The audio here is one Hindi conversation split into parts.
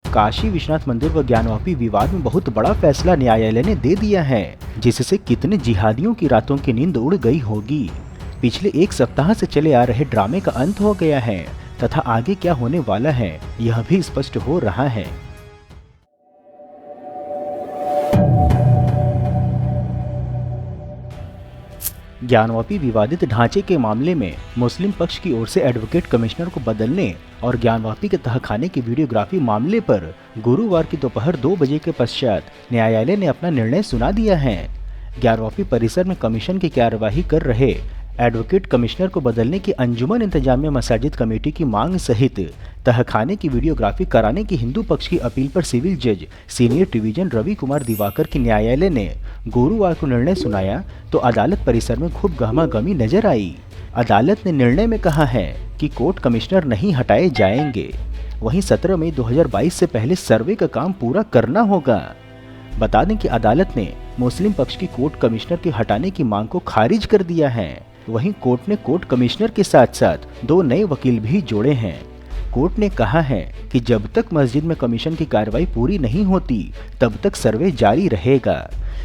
काशी विश्वनाथ मंदिर व ज्ञानवापी विवाद में बहुत बड़ा फैसला न्यायालय ने दे दिया है, जिससे कितने जिहादियों की रातों की नींद उड़ गई होगी। पिछले एक सप्ताह से चले आ रहे ड्रामे का अंत हो गया है तथा आगे क्या होने वाला है यह भी स्पष्ट हो रहा है। ज्ञानवापी विवादित ढांचे के मामले में मुस्लिम पक्ष की ओर से एडवोकेट कमिश्नर को बदलने और ज्ञानवापी के तहखाने की वीडियोग्राफी मामले पर गुरुवार की दोपहर 2 बजे के पश्चात न्यायालय ने अपना निर्णय सुना दिया है। ज्ञानवापी परिसर में कमीशन की कार्यवाही कर रहे एडवोकेट कमिश्नर को बदलने की अंजुमन इंतजामिया मसाजिद कमेटी की मांग सहित तहखाने की वीडियोग्राफी कराने की हिंदू पक्ष की अपील पर सिविल जज सीनियर डिवीजन रवि कुमार दिवाकर की न्यायालय ने गुरुवार को निर्णय सुनाया तो अदालत परिसर में खूब गहमागहमी नजर आई। अदालत ने निर्णय में कहा है कि कोर्ट कमिश्नर नहीं हटाए जाएंगे, वहीं 17 मई 2022 से पहले सर्वे का काम पूरा करना होगा। बता दें कि अदालत ने मुस्लिम पक्ष की कोर्ट कमिश्नर के हटाने की मांग को खारिज कर दिया है। वहीं कोर्ट ने कोर्ट कमिश्नर के साथ साथ 2 नए वकील भी जोड़े हैं। कोर्ट ने कहा है कि जब तक मस्जिद में कमीशन की कार्रवाई पूरी नहीं होती तब तक सर्वे जारी रहेगा।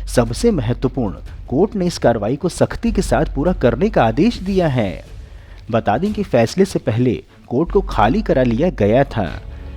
सबसे महत्वपूर्ण, कोर्ट ने इस कार्रवाई को सख्ती के साथ पूरा करने का आदेश दिया है। बता दें कि फैसले से पहले कोर्ट को खाली करा लिया गया था।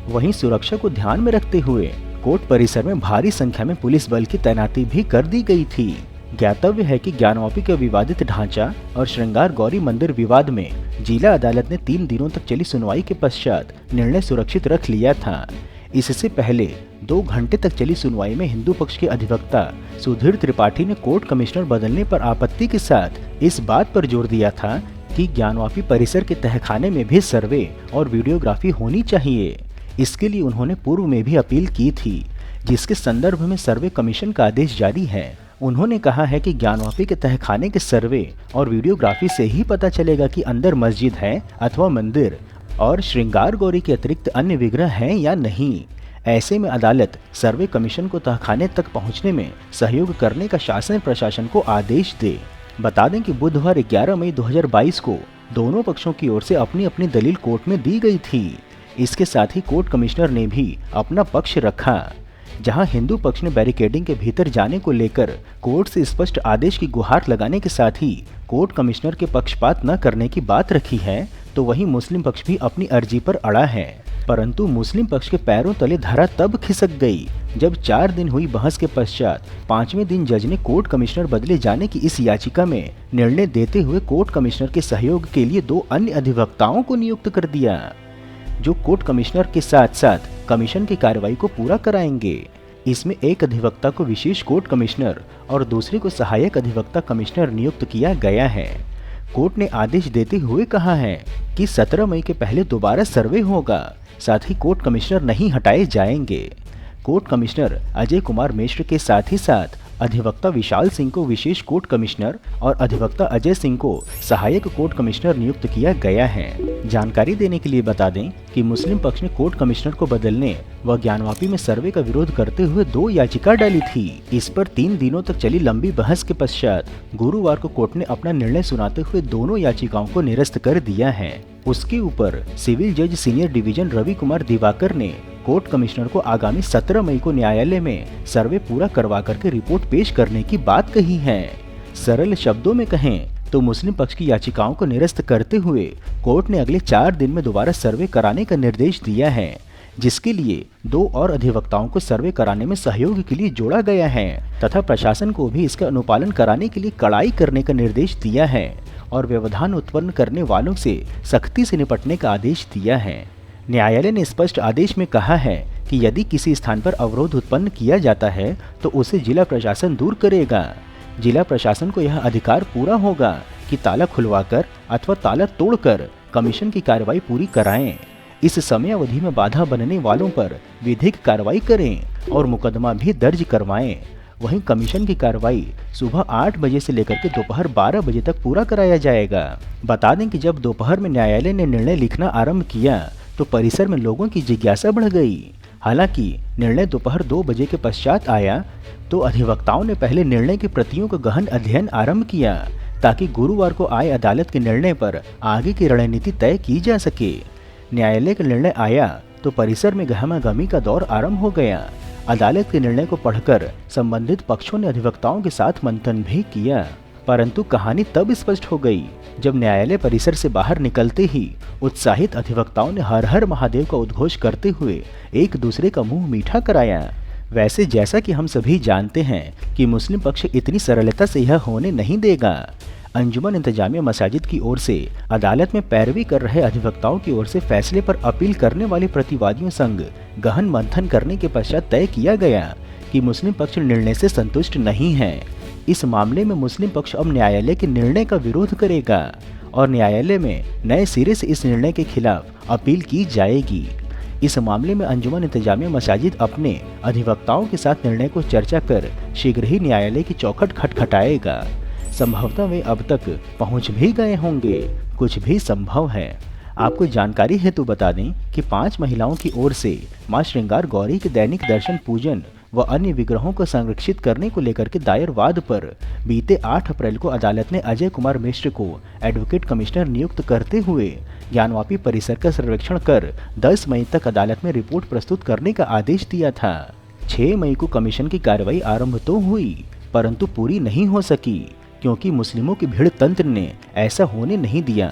वहीं सुरक्षा को ध्यान में रखते हुए कोर्ट परिसर में भारी संख्या में पुलिस बल की तैनाती भी कर दी गई थी। ज्ञातव्य है कि ज्ञानवापी का विवादित ढांचा और श्रृंगार गौरी मंदिर विवाद में जिला अदालत ने 3 दिनों तक चली सुनवाई के पश्चात निर्णय सुरक्षित रख लिया था। इससे पहले 2 घंटे तक चली सुनवाई में हिंदू पक्ष के अधिवक्ता सुधीर त्रिपाठी ने कोर्ट कमिश्नर बदलने पर आपत्ति के साथ इस बात पर जोर दिया था कि ज्ञानवापी परिसर के तहखाने में भी सर्वे और वीडियोग्राफी होनी चाहिए। इसके लिए उन्होंने पूर्व में भी अपील की थी, जिसके संदर्भ में सर्वे कमीशन का आदेश जारी है। उन्होंने कहा है कि ज्ञानवापी के तहखाने के सर्वे और वीडियोग्राफी से ही पता चलेगा कि अंदर मस्जिद है अथवा मंदिर और श्रृंगार गौरी के अतिरिक्त अन्य विग्रह हैं या नहीं। ऐसे में अदालत सर्वे कमीशन को तहखाने तक पहुंचने में सहयोग करने का शासन प्रशासन को आदेश दे। बता दें कि बुधवार 11 मई 2022 को दोनों पक्षों की ओर से अपनी अपनी दलील कोर्ट में दी गई थी। इसके साथ ही कोर्ट कमिश्नर ने भी अपना पक्ष रखा। जहां हिंदू पक्ष ने बैरिकेडिंग के भीतर जाने को लेकर कोर्ट से स्पष्ट आदेश की गुहार लगाने के साथ ही कोर्ट कमिश्नर के पक्षपात न करने की बात रखी है, तो वहीं मुस्लिम पक्ष भी अपनी अर्जी पर अड़ा है। परंतु मुस्लिम पक्ष के पैरों तले धरा तब खिसक गई जब 4 दिन हुई बहस के पश्चात 5वें दिन जज ने कोर्ट कमिश्नर बदले जाने की इस याचिका में निर्णय देते हुए कोर्ट कमिश्नर के सहयोग के लिए 2 अन्य अधिवक्ताओं को नियुक्त कर दिया, जो कोर्ट कमिश्नर के साथ साथ कमीशन की कार्रवाई को पूरा कराएंगे। इसमें एक अधिवक्ता को विशेष कोर्ट कमिश्नर और दूसरे को सहायक अधिवक्ता कमिश्नर नियुक्त किया गया है। कोर्ट ने आदेश देते हुए कहा है कि 17 मई के पहले दोबारा सर्वे होगा, साथ ही कोर्ट कमिश्नर नहीं हटाए जाएंगे। कोर्ट कमिश्नर अजय कुमार मिश्र के साथ ही साथ अधिवक्ता विशाल सिंह को विशेष कोर्ट कमिश्नर और अधिवक्ता अजय सिंह को सहायक कोर्ट कमिश्नर नियुक्त किया गया है। जानकारी देने के लिए बता दें कि मुस्लिम पक्ष ने कोर्ट कमिश्नर को बदलने व ज्ञानवापी में सर्वे का विरोध करते हुए 2 याचिका डाली थी। इस पर 3 दिनों तक चली लंबी बहस के पश्चात गुरुवार को कोर्ट ने अपना निर्णय सुनाते हुए दोनों याचिकाओं को निरस्त कर दिया है। उसके ऊपर सिविल जज सीनियर डिवीजन रवि कुमार दिवाकर ने कोर्ट कमिश्नर को आगामी 17 मई को न्यायालय में सर्वे पूरा करवा करके रिपोर्ट पेश करने की बात कही है। सरल शब्दों में कहें तो मुस्लिम पक्ष की याचिकाओं को निरस्त करते हुए कोर्ट ने अगले 4 दिन में दोबारा सर्वे कराने का निर्देश दिया है, जिसके लिए 2 और अधिवक्ताओं को सर्वे कराने में सहयोग के लिए जोड़ा गया है तथा प्रशासन को भी इसका अनुपालन कराने के लिए कड़ाई करने का निर्देश दिया है और व्यवधान उत्पन्न करने वालों से सख्ती से निपटने का आदेश दिया है। न्यायालय ने स्पष्ट आदेश में कहा है कि यदि किसी स्थान पर अवरोध उत्पन्न किया जाता है तो उसे जिला प्रशासन दूर करेगा। जिला प्रशासन को यह अधिकार पूरा होगा कि ताला खुलवाकर अथवा ताला तोड़कर कमीशन की कार्रवाई पूरी कराएं। इस समय अवधि में बाधा बनने वालों पर विधिक कार्रवाई करें और मुकदमा भी दर्ज करवाएं। वहीं कमीशन की कार्रवाई सुबह 8 बजे से लेकर के दोपहर 12 बजे तक पूरा कराया जाएगा। बता दें कि जब दोपहर में न्यायालय ने निर्णय लिखना आरंभ किया तो परिसर में लोगों की जिज्ञासा बढ़ गई। हालांकि निर्णय दोपहर 2 बजे के पश्चात आया तो अधिवक्ताओं ने पहले निर्णय की प्रतियों का गहन अध्ययन आरंभ किया ताकि गुरुवार को आए अदालत के निर्णय पर आगे की रणनीति तय की जा सके। न्यायालय का निर्णय आया तो परिसर में गहमागहमी का दौर आरंभ हो गया। अदालत के निर्णय को पढ़कर संबंधित पक्षों ने अधिवक्ताओं के साथ मंथन भी किया, परंतु कहानी तब स्पष्ट हो गई जब न्यायालय परिसर से बाहर निकलते ही उत्साहित अधिवक्ताओं ने हर हर महादेव का उद्घोष करते हुए एक दूसरे का मुंह मीठा कराया। वैसे जैसा कि हम सभी जानते हैं कि मुस्लिम पक्ष इतनी सरलता से यह होने नहीं देगा। अंजुमन इंतजामिया मसाजिद की ओर से अदालत में पैरवी कर रहे अधिवक्ताओं की ओर से फैसले पर अपील करने वाले प्रतिवादियों संग गहन मंथन करने के पश्चात तय किया गया कि मुस्लिम पक्ष निर्णय से संतुष्ट नहीं है। इस मामले में मुस्लिम पक्ष अब न्यायालय के निर्णय का विरोध करेगा और न्यायालय में नए सिरे से इस निर्णय के खिलाफ अपील की जाएगी। इस मामले में अंजुमन इंतजामिया मसाजिद अपने अधिवक्ताओं के साथ निर्णय को चर्चा कर शीघ्र ही न्यायालय की चौखट खटखटाएगा। संभवतः वे अब तक पहुंच भी गए होंगे, कुछ भी संभव है। आपको जानकारी हेतु बता दें कि 5 महिलाओं की ओर से मां श्रृंगार गौरी के दैनिक दर्शन पूजन व अन्य विग्रहों को संरक्षित करने को लेकर के दायर वाद पर बीते 8 अप्रैल को अदालत ने अजय कुमार मिश्र को एडवोकेट कमिश्नर नियुक्त करते हुए ज्ञानवापी परिसर का सर्वेक्षण कर 10 मई तक अदालत में रिपोर्ट प्रस्तुत करने का आदेश दिया था। 6 मई को कमीशन की कार्रवाई आरंभ तो हुई, परंतु पूरी नहीं हो सकी क्योंकि मुस्लिमों की भीड़ तंत्र ने ऐसा होने नहीं दिया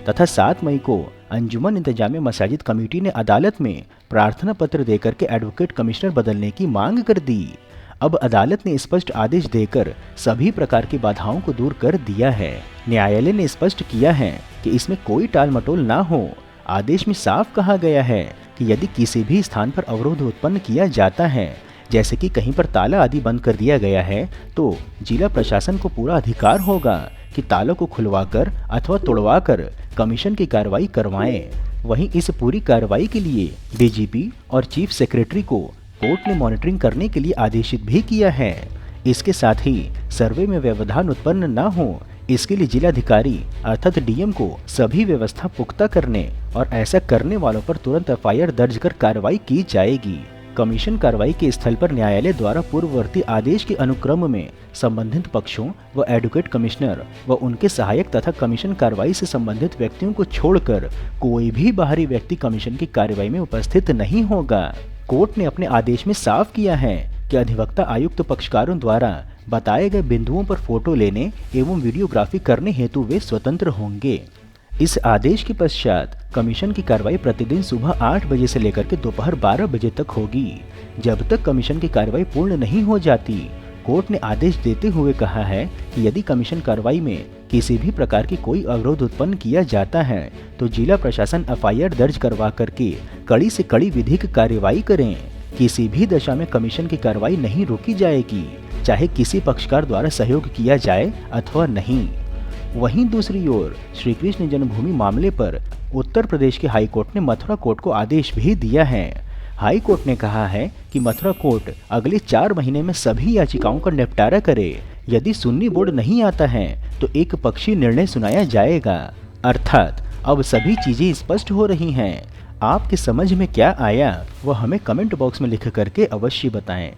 तथा 7 मई को अंजुमन इंतजामिया मसाजिद कमेटी ने अदालत में प्रार्थना पत्र देकर के एडवोकेट कमिश्नर बदलने की मांग कर दी। अब अदालत ने स्पष्ट आदेश देकर सभी प्रकार की बाधाओं को दूर कर दिया है। न्यायालय ने स्पष्ट किया है कि इसमें कोई टाल मटोल ना हो। आदेश में साफ कहा गया है कि यदि किसी भी स्थान पर अवरोध उत्पन्न किया जाता है, जैसे कि कहीं पर ताला आदि बंद कर दिया गया है, तो जिला प्रशासन को पूरा अधिकार होगा कि तालों को खुलवाकर अथवा तोड़वाकर कमीशन की कार्रवाई करवाएं। वहीं इस पूरी कार्रवाई के लिए डीजीपी और चीफ सेक्रेटरी को कोर्ट ने मॉनिटरिंग करने के लिए आदेशित भी किया है। इसके साथ ही सर्वे में व्यवधान उत्पन्न न हो, इसके लिए जिलाधिकारी अर्थात डीएम को सभी व्यवस्था पुख्ता करने और ऐसा करने वालों पर तुरंत एफआईआर दर्ज कर कार्रवाई की जाएगी। कमीशन कार्रवाई के स्थल पर न्यायालय द्वारा पूर्ववर्ती आदेश के अनुक्रम में संबंधित पक्षों व एडवोकेट कमिश्नर व उनके सहायक तथा कमीशन कार्रवाई से संबंधित व्यक्तियों को छोड़कर कोई भी बाहरी व्यक्ति कमीशन की कार्रवाई में उपस्थित नहीं होगा। कोर्ट ने अपने आदेश में साफ किया है कि अधिवक्ता आयुक्त पक्षकारों द्वारा बताए गए बिंदुओं पर फोटो लेने एवं वीडियोग्राफी करने हेतु वे स्वतंत्र होंगे। इस आदेश के पश्चात कमीशन की कार्रवाई प्रतिदिन सुबह 8 बजे से लेकर के दोपहर 12 बजे तक होगी। जब तक कमीशन की कार्रवाई पूर्ण नहीं हो जाती, कोर्ट ने आदेश देते हुए कहा है कि यदि कमीशन कार्रवाई में किसी भी प्रकार की कोई अवरोध उत्पन्न किया जाता है तो जिला प्रशासन एफआईआर दर्ज करवा करके कड़ी से कड़ी विधिक कार्रवाई करें। किसी भी दशा में कमीशन की कार्रवाई नहीं रोकी जाएगी, चाहे किसी पक्षकार द्वारा सहयोग किया जाए अथवा नहीं। वहीं दूसरी ओर श्री कृष्ण जन्मभूमि मामले पर उत्तर प्रदेश के हाई कोर्ट ने मथुरा कोर्ट को आदेश भी दिया है। हाई कोर्ट ने कहा है कि मथुरा कोर्ट अगले 4 महीने में सभी याचिकाओं का निपटारा करे। यदि सुन्नी बोर्ड नहीं आता है तो एक पक्षीय निर्णय सुनाया जाएगा। अर्थात अब सभी चीजें स्पष्ट हो रही हैं। आपके समझ में क्या आया वह हमें कमेंट बॉक्स में लिख करके अवश्य बताएं।